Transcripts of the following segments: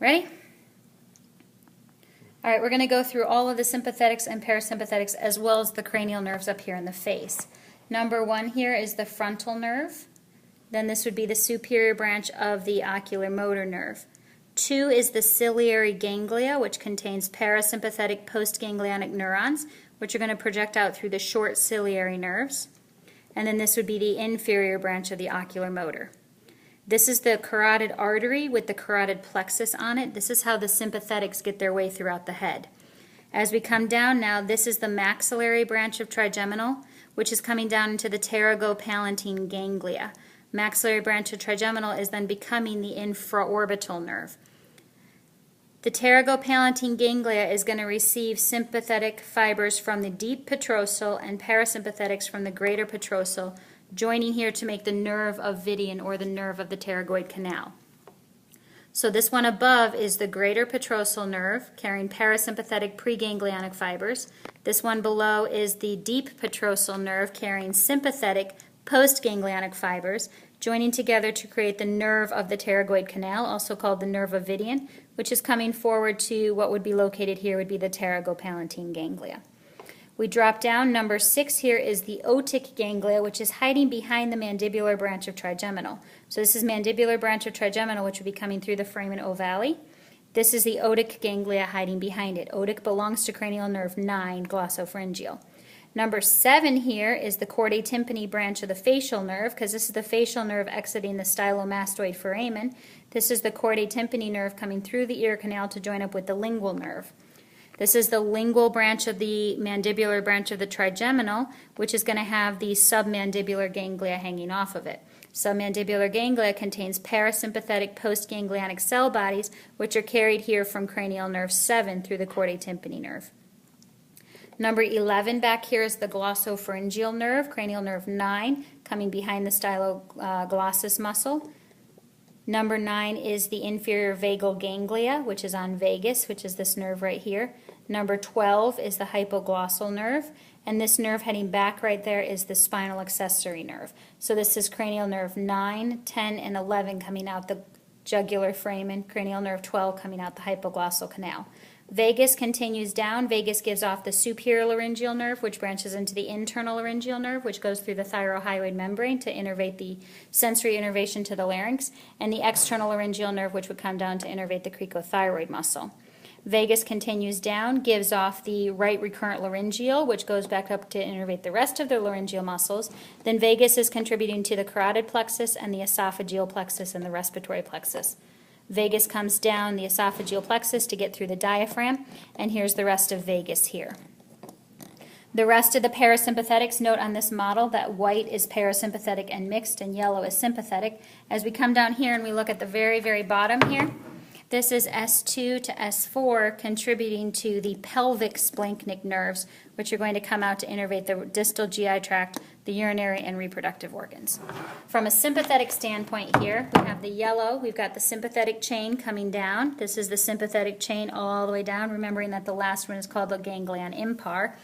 Ready? All right, we're going to go through all of the sympathetics and parasympathetics as well as the cranial nerves up here in the face. Number 1 here is the frontal nerve. Then this would be the superior branch of the ocular motor nerve. 2 is the ciliary ganglia, which contains parasympathetic postganglionic neurons, which are going to project out through the short ciliary nerves. And then this would be the inferior branch of the ocular motor. This is the carotid artery with the carotid plexus on it. This is how the sympathetics get their way throughout the head. As we come down now, this is the maxillary branch of trigeminal, which is coming down into the pterygopalatine ganglia. Maxillary branch of trigeminal is then becoming the infraorbital nerve. The pterygopalatine ganglia is going to receive sympathetic fibers from the deep petrosal and parasympathetics from the greater petrosal, joining here to make the nerve of Vidian, or the nerve of the pterygoid canal. So this one above is the greater petrosal nerve carrying parasympathetic preganglionic fibers. This one below is the deep petrosal nerve carrying sympathetic postganglionic fibers, joining together to create the nerve of the pterygoid canal, also called the nerve of Vidian, which is coming forward to what would be located here would be the pterygopalatine ganglia. We drop down. Number 6 here is the otic ganglia, which is hiding behind the mandibular branch of trigeminal. So this is mandibular branch of trigeminal, which would be coming through the foramen ovale. This is the otic ganglia hiding behind it. Otic belongs to cranial nerve 9, glossopharyngeal. Number 7 here is the chordae tympani branch of the facial nerve, because this is the facial nerve exiting the stylomastoid foramen. This is the chordae tympani nerve coming through the ear canal to join up with the lingual nerve. This is the lingual branch of the mandibular branch of the trigeminal, which is going to have the submandibular ganglia hanging off of it. Submandibular ganglia contains parasympathetic postganglionic cell bodies, which are carried here from cranial nerve 7 through the chordae tympani nerve. Number 11 back here is the glossopharyngeal nerve, cranial nerve 9, coming behind the styloglossus muscle. Number 9 is the inferior vagal ganglia, which is on vagus, which is this nerve right here. Number 12 is the hypoglossal nerve, and this nerve heading back right there is the spinal accessory nerve. So this is cranial nerve 9, 10, and 11 coming out the jugular foramen, cranial nerve 12 coming out the hypoglossal canal. Vagus continues down. Vagus gives off the superior laryngeal nerve, which branches into the internal laryngeal nerve, which goes through the thyrohyoid membrane to innervate the sensory innervation to the larynx, and the external laryngeal nerve, which would come down to innervate the cricothyroid muscle. Vagus continues down, gives off the right recurrent laryngeal, which goes back up to innervate the rest of the laryngeal muscles. Then vagus is contributing to the carotid plexus and the esophageal plexus and the respiratory plexus. Vagus comes down the esophageal plexus to get through the diaphragm, and here's the rest of vagus here. The rest of the parasympathetics, note on this model that white is parasympathetic and mixed and yellow is sympathetic. As we come down here and we look at the very, very bottom here, this is S2 to S4 contributing to the pelvic splanchnic nerves, which are going to come out to innervate the distal GI tract, the urinary and reproductive organs. From a sympathetic standpoint here, we have the yellow. We've got the sympathetic chain coming down. This is the sympathetic chain all the way down, remembering that the last one is called the ganglion impar.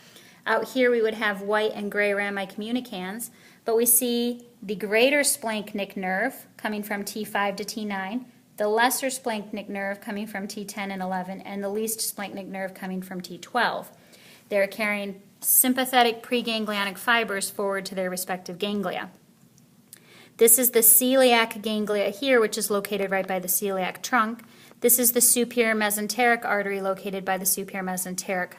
Out here we would have white and gray rami communicans, but we see the greater splanchnic nerve coming from T5 to T9, the lesser splanchnic nerve coming from T10 and 11, and the least splanchnic nerve coming from T12. They're carrying sympathetic preganglionic fibers forward to their respective ganglia. This is the celiac ganglia here, which is located right by the celiac trunk. This is the superior mesenteric artery located by the superior mesenteric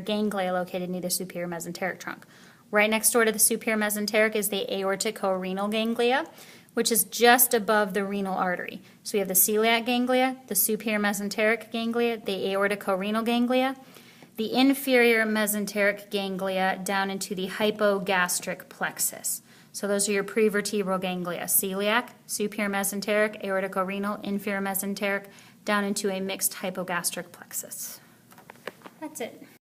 ganglia located near the superior mesenteric trunk. Right next door to the superior mesenteric is the aortico-renal ganglia, which is just above the renal artery. So we have the celiac ganglia, the superior mesenteric ganglia, the aortico-renal ganglia, the inferior mesenteric ganglia down into the hypogastric plexus. So those are your prevertebral ganglia: celiac, superior mesenteric, aortico-renal, inferior mesenteric, down into a mixed hypogastric plexus. That's it.